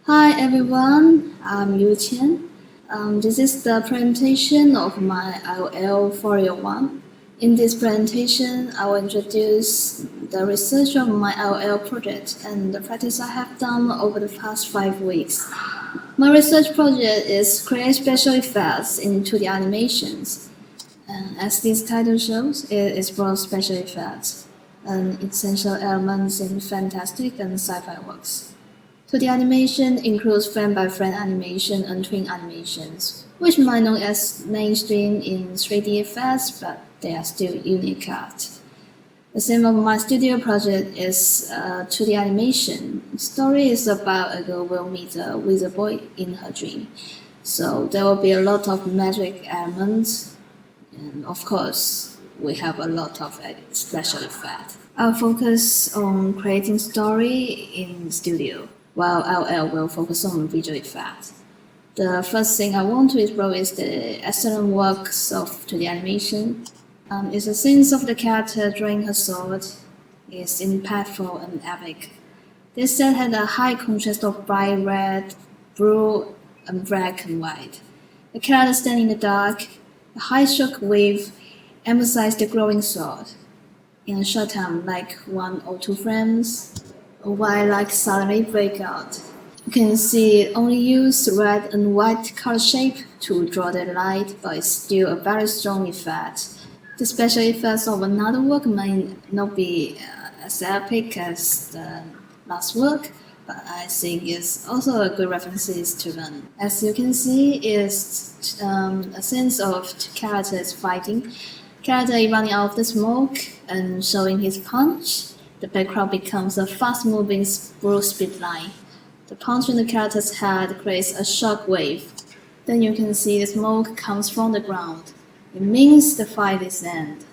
Hi everyone, I'm Yu Qian. This is the presentation of my IOL Folio 1. In this presentation, I will introduce the research of my IOL project and the practice I have done over the past 5 weeks. My research project is create special effects in 2D animations. And as this title shows, it explores special effects and essential elements in fantastic and sci-fi works. 2D animation includes frame-by-frame animation and twin animations, which might known as mainstream in 3D effects, but they are still unique art. The theme of my studio project is 2D animation. The story is about a girl will meet a wizard boy in her dream. So there will be a lot of magic elements, and of course, we have a lot of special effects. I'll focus on creating story in studio, while LL will focus on visual effects. The first thing I want to explore is the excellent works of 2D animation. It's the sense of the character drawing her sword is impactful and epic. This set had a high contrast of bright red, blue, and black and white. The character standing in the dark, the high shock wave emphasized the glowing sword. In a short time, like 1 or 2 frames, a white light suddenly break out. You can see it only used red and white color shape to draw the light, but it's still a very strong effect. The special effects of another work might not be as epic as the last work, but I think it's also a good reference to them. As you can see, it's a sense of characters fighting, character running out of the smoke and showing his punch. The background becomes a fast-moving blue speed line. The punch in the character's head creates a shock wave. Then you can see the smoke comes from the ground. It means the fight is end.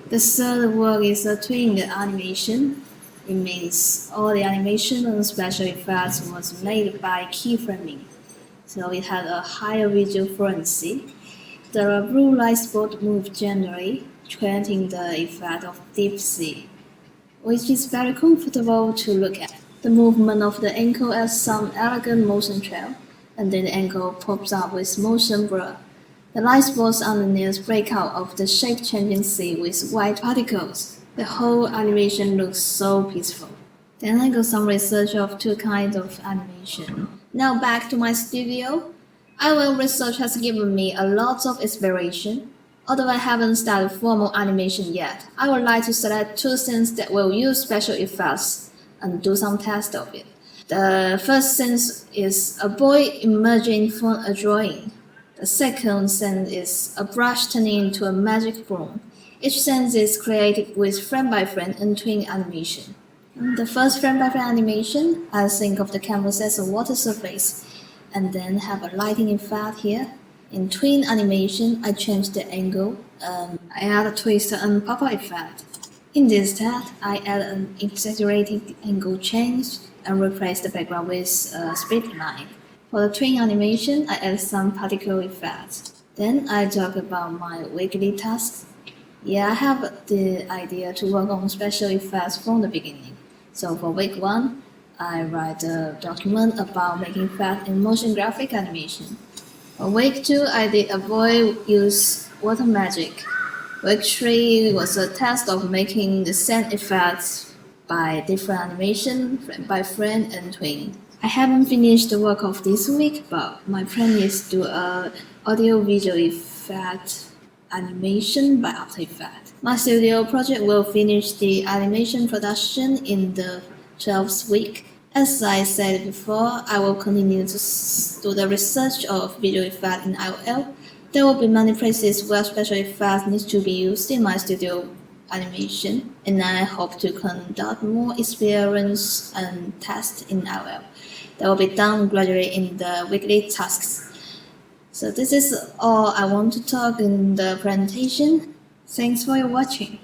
The third work is a twin animation. It means all the animation and special effects was made by keyframing, so it had a higher visual fluency. The blue light spot moved gently, creating the effect of deep sea, which is very comfortable to look at. The movement of the ankle adds some elegant motion trail, and then the ankle pops up with motion blur. The light spots underneath break out of the shape-changing sea with white particles. The whole animation looks so peaceful. Then I got some research of 2 kinds of animation. Now back to my studio. IOL research has given me a lot of inspiration. Although I haven't started formal animation yet, I would like to select 2 scenes that will use special effects and do some tests of it. The first scene is a boy emerging from a drawing. The second scene is a brush turning into a magic broom. Each scene is created with frame-by-frame and twin animation. In the first frame-by-frame animation, I think of the canvas as a water surface, and then have a lighting effect here. In twin animation, I change the angle, I add a twist and pop-up effect. In this step, I add an exaggerated angle change and replace the background with a speed line. For the twin animation, I add some particle effects. Then I talk about my weekly tasks. Yeah, I have the idea to work on special effects from the beginning. So for week 1, I write a document about making effects in motion graphic animation. For week 2, I did a boy use water magic. Week 3 was a test of making the sand effects by different animation, frame by frame, and twin. I haven't finished the work of this week, but my plan is to do a audio-visual effect animation by After Effects. My studio project will finish the animation production in the 12th week. As I said before, I will continue to do the research of visual effects in IOL. There will be many places where special effects need to be used in my studio animation, and I hope to conduct more experience and tests in IOL. That will be done gradually in the weekly tasks. So this is all I want to talk in the presentation. Thanks for your watching.